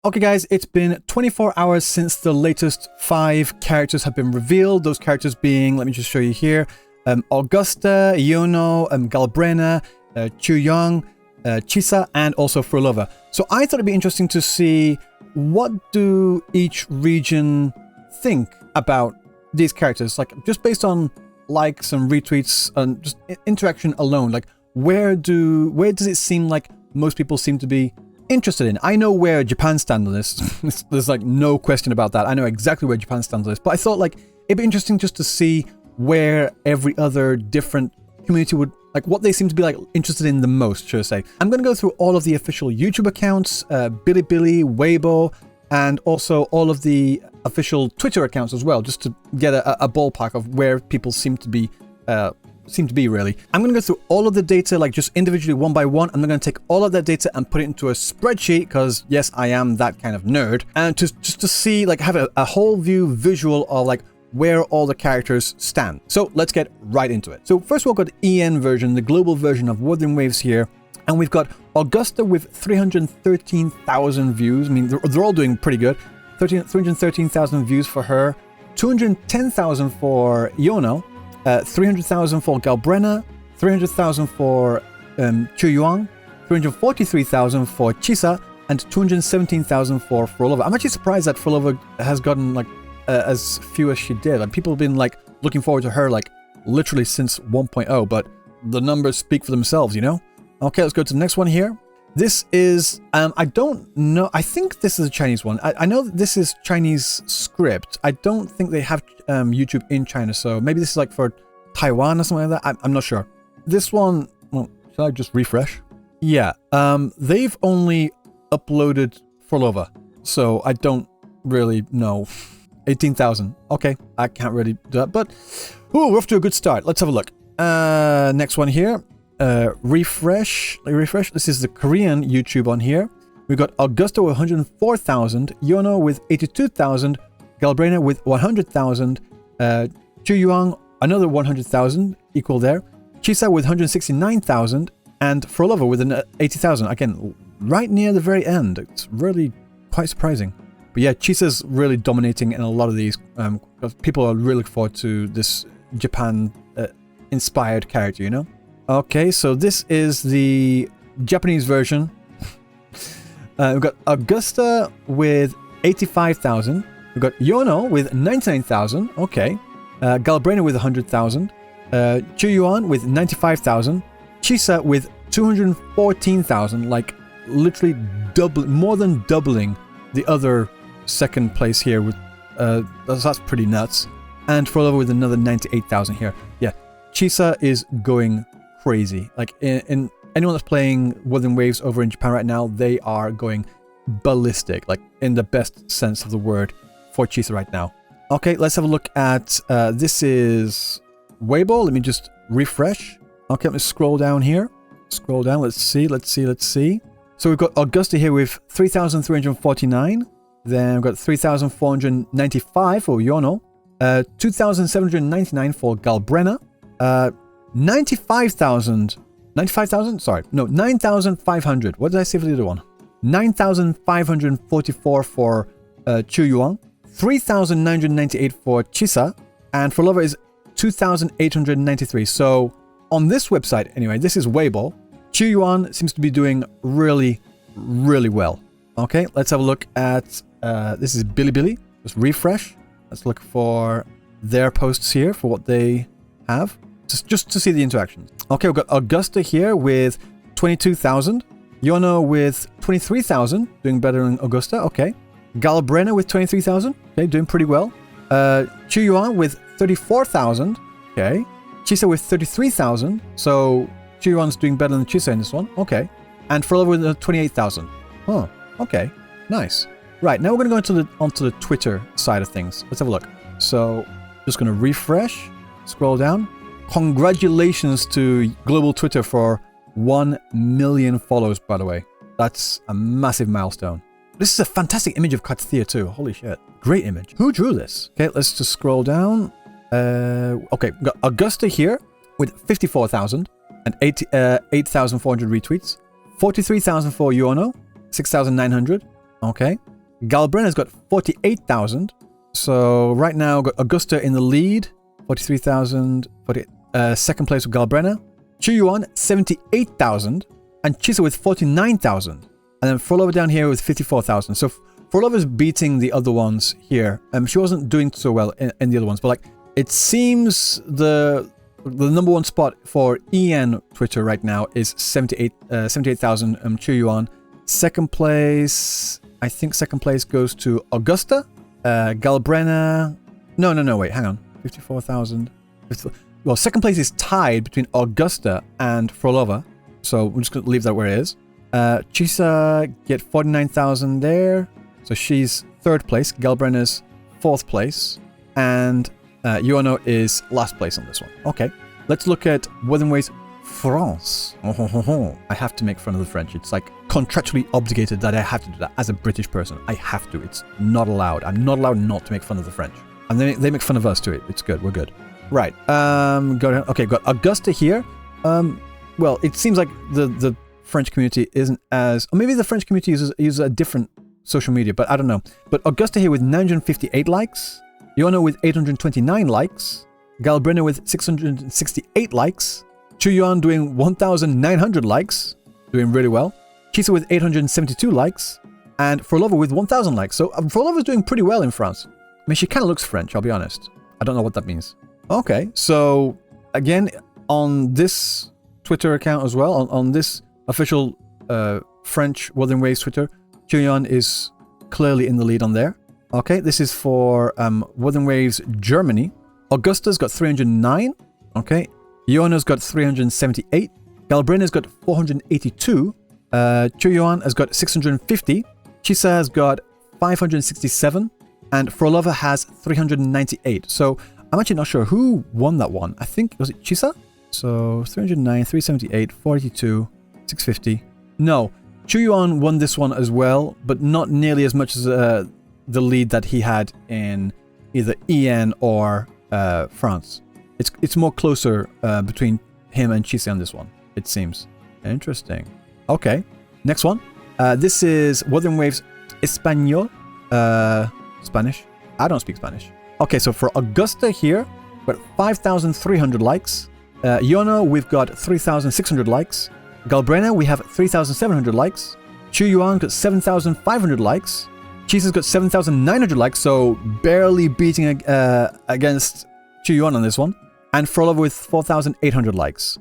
Okay guys, it's been 24 hours since the latest 5 characters have been revealed. Those characters being, let me just show you here, Augusta, Iuno, Galbrena, Qiuyuang, Chisa, and also Phrolova. So I thought it'd be interesting to see what do each region think about these characters, like just based on likes and retweets and just interaction alone. Like where does it seem like most people seem to be interested in? I know where Japan stands on this. There's like no question about that. I know exactly where Japan stands on this, but I thought like it'd be interesting just to see where every other different community would, like what they seem to be like interested in the most, should I say. I'm going to go through all of the official YouTube accounts, Bilibili, Weibo, and also all of the official Twitter accounts as well, just to get a ballpark of where people seem to be really. I'm going to go through all of the data, like just individually one by one. I'm going to take all of that data and put it into a spreadsheet because yes, I am that kind of nerd. And just to see, like have a whole view visual of like where all the characters stand. So let's get right into it. So first of all, we've got EN version, the global version of Wuthering Waves here. And we've got Augusta with 313,000 views. I mean, they're all doing pretty good. 313,000 views for her. 210,000 for Iuno. 300,000 for Galbrena, 300,000 for Qiuyuang, 343,000 for Chisa, and 217,000 for Phrolova. I'm actually surprised that Phrolova has gotten like as few as she did. Like people have been like looking forward to her like literally since 1.0, but the numbers speak for themselves, you know? Okay, let's go to the next one here. This is, I don't know, I think this is a Chinese one. I know that this is Chinese script. I don't think they have YouTube in China, so maybe this is like for Taiwan or something like that. I'm not sure. This one, well, should I just refresh? Yeah, they've only uploaded Phrolova, so I don't really know. 18,000. Okay, I can't really do that, but ooh, we're off to a good start. Let's have a look. Next one here. Refresh. This is the Korean YouTube on here. We've got Augusta with 104,000, Iuno with 82,000, Galbrena with 100,000, Qiuyuang another 100,000, equal there, Chisa with 169,000, and Phrolova with an 80,000. Again, right near the very end. It's really quite surprising. But yeah, Chisa's really dominating in a lot of these. People are really looking forward to this Japan inspired character, you know? Okay, so this is the Japanese version. We've got Augusta with 85,000. We've got Iuno with 99,000. Okay. Galbrena with 100,000. Qiuyuang with 95,000. Chisa with 214,000. Like literally more than doubling the other second place here. With that's pretty nuts. And Phrolova with another 98,000 here. Yeah, Chisa is going crazy. Like in anyone that's playing Wuthering Waves over in Japan right now, they are going ballistic, like in the best sense of the word for Chisa right now. Okay, let's have a look at this is Weibo. Let me just refresh. Okay, let me scroll down here. Scroll down. Let's see. So we've got Augusta here with 3,349. Then we've got 3,495 for Iuno. 2,799 for Galbrena. 95,000. Sorry. No, 9,500. What did I say for the other one? 9,544 for Qiuyuang. 3,998 for Chisa. And Phrolova is 2,893. So on this website, anyway, this is Weibo. Qiuyuang seems to be doing really, really well. Okay, let's have a look at, this is Bilibili. Just refresh. Let's look for their posts here for what they have. Just to see the interactions. Okay, we've got Augusta here with 22,000. Iuno with 23,000, doing better than Augusta. Okay. Galbrena with 23,000. Okay, doing pretty well. Qiuyuang with 34,000. Okay. Chisa with 33,000. So Qiuyuang's doing better than Chisa in this one. Okay. And Phrolova with 28,000. Huh. Okay. Nice. Right, now we're going to go onto the Twitter side of things. Let's have a look. So, just going to refresh. Scroll down. Congratulations to Global Twitter for 1 million followers, by the way. That's a massive milestone. This is a fantastic image of Katsuya too. Holy shit. Great image. Who drew this? Okay, let's just scroll down. Okay, we've got Augusta here with 54,000 and 8,400 retweets. 43,000 for Iuno. 6,900. Okay. Galbrena's got 48,000. So right now, got Augusta in the lead, 43,000. Second place with Galbrena. Qiuyuang, 78,000. And Chisa with 49,000. And then Phrolova down here with 54,000. So Phrolova's beating the other ones here. She wasn't doing so well in the other ones, but like it seems the number one spot for EN Twitter right now is 78,000 Qiuyuang. Second place, I think second place goes to Augusta. Galbrena. No, wait, hang on. 54,000. Well, second place is tied between Augusta and Phrolova. So we're just going to leave that where it is. Chisa get 49,000 there. So she's third place. Galbrena's fourth place. And Iuno is last place on this one. Okay. Let's look at Wuthering Waves France. I have to make fun of the French. It's like contractually obligated that I have to do that as a British person. I have to. It's not allowed. I'm not allowed not to make fun of the French. And they make fun of us too. It's good. We're good. Right. Okay, got Augusta here. Well, it seems like the French community isn't as... Or maybe the French community uses a different social media, but I don't know. But Augusta here with 958 likes. Iuno with 829 likes. Galbrena with 668 likes. Qiuyuang doing 1,900 likes. Doing really well. Chisa with 872 likes. And Phrolova with 1,000 likes. So Phrolova's doing pretty well in France. I mean, she kind of looks French, I'll be honest. I don't know what that means. Okay, so again, on this Twitter account as well, on this official French Wuthering Waves Twitter, Qiuyuang is clearly in the lead on there. Okay, this is for Wuthering Waves Germany. Augusta's got 309. Okay, Iuno's got 378. Galbrena's got 482. Qiuyuang has got 650. Chisa has got 567. And Phrolova has 398. So I'm actually not sure who won that one. I think, was it Chisa? So 309, 378, 42, 650. No, Qiuyuang won this one as well, but not nearly as much as the lead that he had in either EN or France. It's more closer between him and Chisa on this one, it seems. Interesting. Okay, next one. This is Wuthering Waves Espanol. Spanish? I don't speak Spanish. Okay, so for Augusta here, we've got 5,300 likes. Iuno, we've got 3,600 likes. Galbrena, we have 3,700 likes. Qiuyuang got 7,500 likes. Chisa's got 7,900 likes, so barely beating against Qiuyuang on this one. And Phrolova with 4,800 likes.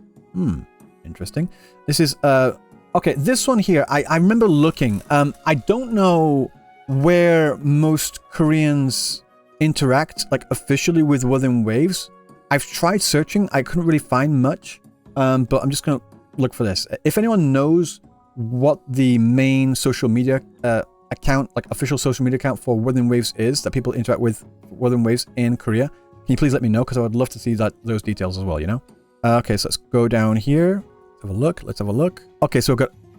Interesting. This is, okay, this one here, I remember looking. I don't know where most Koreans interact, like, officially with Wuthering Waves. I've tried searching. I couldn't really find much, but I'm just going to look for this. If anyone knows what the main social media account, like official social media account for Wuthering Waves is, that people interact with Wuthering Waves in Korea, can you please let me know? Because I would love to see those details as well, you know? Okay, so let's go down here. Let's have a look. Okay, so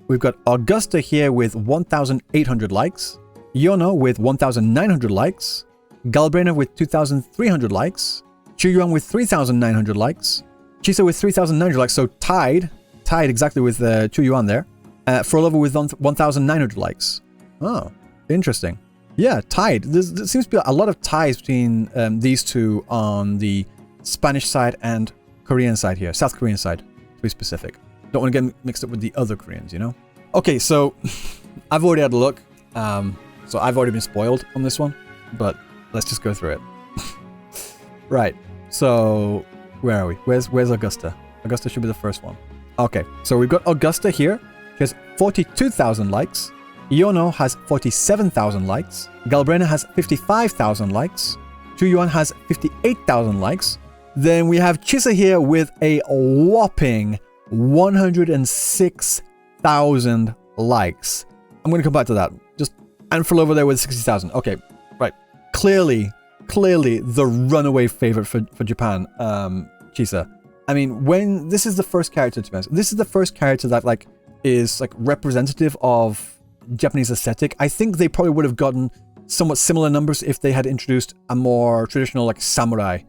we've got Augusta here with 1,800 likes. Iuno with 1,900 likes. Galbrena with 2,300 likes. Qiuyuang with 3,900 likes. Chisa with 3,900 likes, so tied exactly with Qiuyuang there. Phrolova with 1,900 likes. Oh, interesting. Yeah, tied. There seems to be a lot of ties between these two on the Spanish side and Korean side here. South Korean side, to be specific. Don't want to get mixed up with the other Koreans, you know? Okay, so I've already had a look. So I've already been spoiled on this one, but let's just go through it. Right, so where are we? Where's Augusta? Augusta should be the first one. Okay, so we've got Augusta here. She has 42,000 likes. Iuno has 47,000 likes. Galbrena has 55,000 likes. Qiuyuang has 58,000 likes. Then we have Chisa here with a whopping 106,000 likes. I'm going to come back to that. And Phrolova there with 60,000. Okay, right. Clearly the runaway favorite for Japan, Chisa. I mean, when this is the first character, to be honest, this is the first character that like is like representative of Japanese aesthetic. I think they probably would have gotten somewhat similar numbers if they had introduced a more traditional like samurai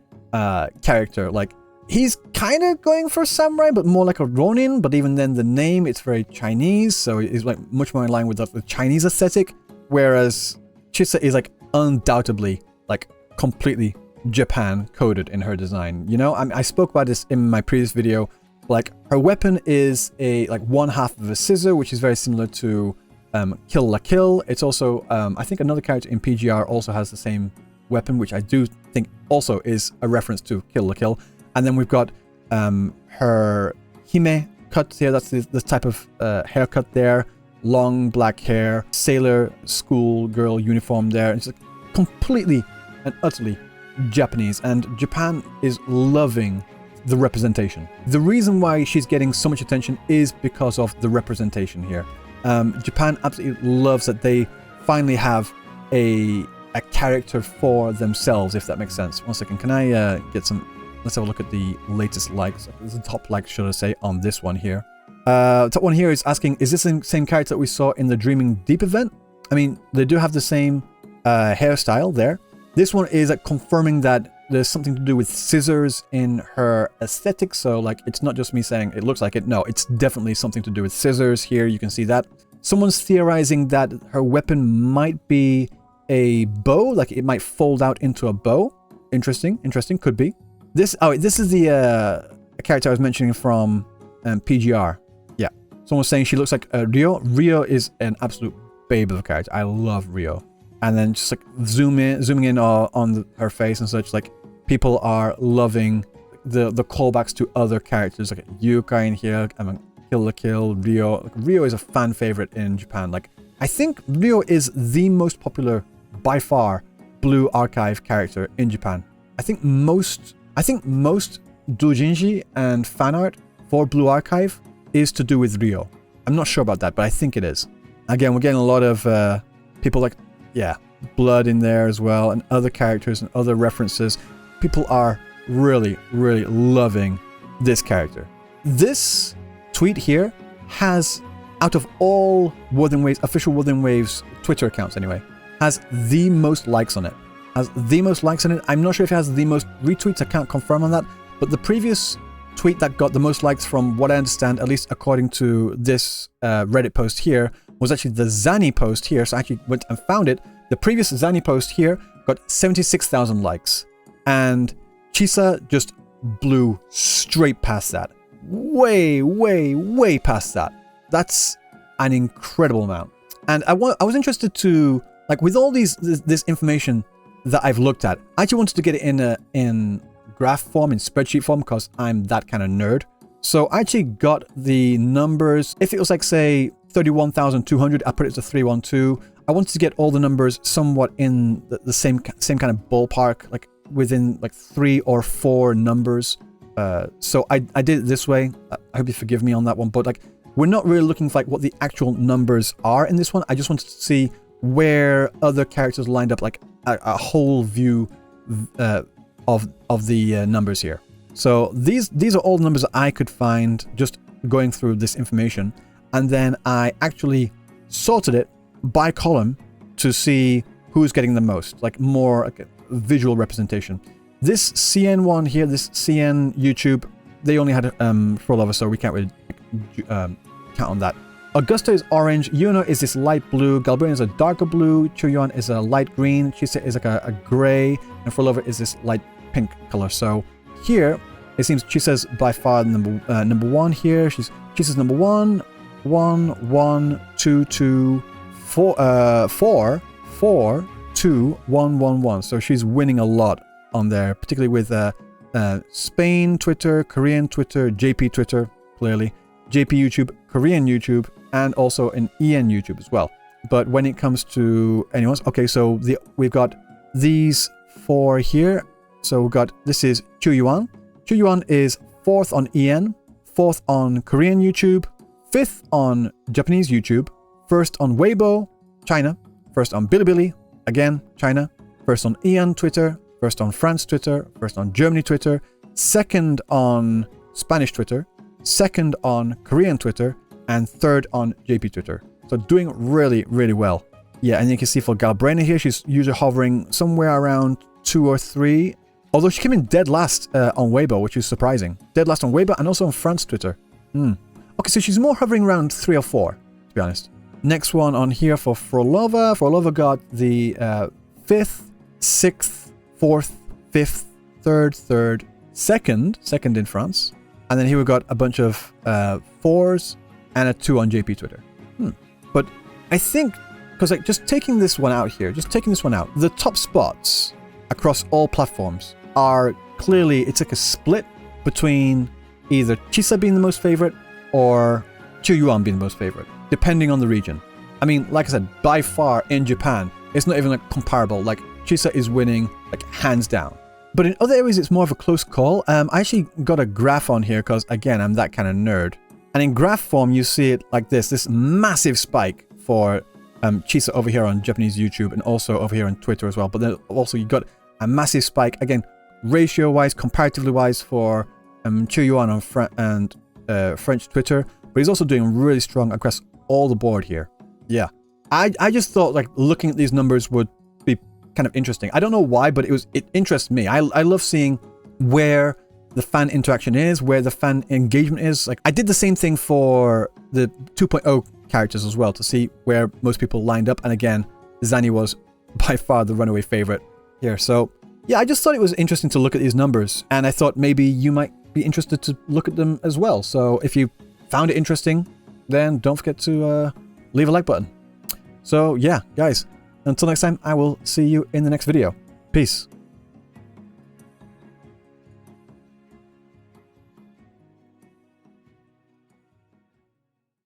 character. Like he's kind of going for samurai, but more like a ronin. But even then, the name, it's very Chinese, so it's like much more in line with the Chinese aesthetic. Whereas Chisa is like undoubtedly like completely Japan coded in her design. You know, I spoke about this in my previous video. Like her weapon is a like one half of a scissor, which is very similar to Kill la Kill. It's also I think another character in PGR also has the same weapon, which I do think also is a reference to Kill la Kill. And then we've got her hime cut here. That's the type of haircut there. Long black hair, sailor school girl uniform there. It's like completely and utterly Japanese, and Japan is loving the representation. The reason why she's getting so much attention is because of the representation here. Japan absolutely loves that they finally have a character for themselves, if that makes sense. One second, can I get some... Let's have a look at the latest likes. This is the top like, should I say, on this one here. Top one here is asking, is this the same character that we saw in the Dreaming Deep event? I mean, they do have the same hairstyle there. This one is confirming that there's something to do with scissors in her aesthetic. So like, it's not just me saying it looks like it. No, it's definitely something to do with scissors here. You can see that. Someone's theorizing that her weapon might be a bow, like it might fold out into a bow. Interesting, could be. This is the character I was mentioning from PGR. Yeah, someone's saying she looks like Rio. Rio is an absolute babe of a character. I love Rio. And then just like zooming in on her face and such, like people are loving the callbacks to other characters like Yuka in here. I mean, Kill la Kill, Rio. Like, Rio is a fan favorite in Japan. Like, I think Rio is the most popular by far Blue Archive character in Japan. I think most doujinshi and fan art for Blue Archive is to do with Rio. I'm not sure about that, but I think it is. Again, we're getting a lot of people like, yeah, blood in there as well, and other characters and other references. People are really, really loving this character. This tweet here has, out of all Wuthering Waves, official Wuthering Waves Twitter accounts anyway, has the most likes on it. I'm not sure if it has the most retweets. I can't confirm on that. But the previous tweet that got the most likes, from what I understand, at least according to this Reddit post here, was actually the Zani post here. So I actually went and found it. The previous Zani post here got 76,000 likes. And Chisa just blew straight past that. Way, way, way past that. That's an incredible amount. And I was interested to, like, with all this information that I've looked at, I actually wanted to get it in graph form, in spreadsheet form, because I'm that kind of nerd. So I actually got the numbers. If it was like, say, 31,200, I put it to 312. I wanted to get all the numbers somewhat in the same kind of ballpark, like within like 3 or 4 numbers. So I did it this way. I hope you forgive me on that one. But like, we're not really looking for like what the actual numbers are in this one. I just wanted to see where other characters lined up, like a whole view of the numbers here. So these are all the numbers that I could find just going through this information. And then I actually sorted it by column to see who's getting the most, like more like a visual representation. This CN one here, this CN YouTube, they only had Phrolova, so we can't really count on that. Augusta is orange, Iuno is this light blue, Galbrena is a darker blue, Qiuyuang is a light green, Chisa is like a gray, and Phrolova is this light pink color. So here, it seems Chisa's by far number one here. Chisa's number 1, 1, 1, 2, 2, 4, 4, 4, 2, 1, 1, 1. So she's winning a lot on there, particularly with Spain Twitter, Korean Twitter, JP Twitter, clearly, JP YouTube, Korean YouTube, and also an EN YouTube as well. But when it comes to anyone's, okay, so we've got these 4 here. So we've got, this is Qiuyuang. Qiuyuang is 4th on EN, 4th on Korean YouTube, 5th on Japanese YouTube, 1st on Weibo, China, 1st on Bilibili, again, China, 1st on EN Twitter, 1st on France Twitter, 1st on Germany Twitter, 2nd on Spanish Twitter, 2nd on Korean Twitter, and 3rd on JP Twitter. So doing really, really well. Yeah, and you can see for Galbrena here, she's usually hovering somewhere around 2 or 3. Although she came in dead last on Weibo, which is surprising. Dead last on Weibo and also on France Twitter. Okay, so she's more hovering around 3 or 4, to be honest. Next one on here for Phrolova. Phrolova got the 5th, 6th, 4th, 5th, 3rd, 2nd in France. And then here we got a bunch of 4s and a 2 on JP Twitter. But I think, because like just taking this one out here, the top spots across all platforms are clearly, it's like a split between either Chisa being the most favorite or Qiuyuang being the most favorite, depending on the region. I mean, like I said, by far in Japan, it's not even like comparable. Like Chisa is winning like hands down. But in other areas, it's more of a close call. I actually got a graph on here because, again, I'm that kind of nerd. And in graph form, you see it like this massive spike for Chisa over here on Japanese YouTube and also over here on Twitter as well. But then also you got a massive spike, again, ratio-wise, comparatively-wise for Qiuyuang on French Twitter. But he's also doing really strong across all the board here. Yeah. I just thought like looking at these numbers would be kind of interesting. I don't know why, but it interests me. I love seeing where the fan interaction is, where the fan engagement is. Like I did the same thing for the 2.0 characters as well to see where most people lined up. And again, Zani was by far the runaway favorite here. So yeah, I just thought it was interesting to look at these numbers, and I thought maybe you might be interested to look at them as well. So if you found it interesting, then don't forget to leave a like button. So yeah, guys, until next time, I will see you in the next video. Peace.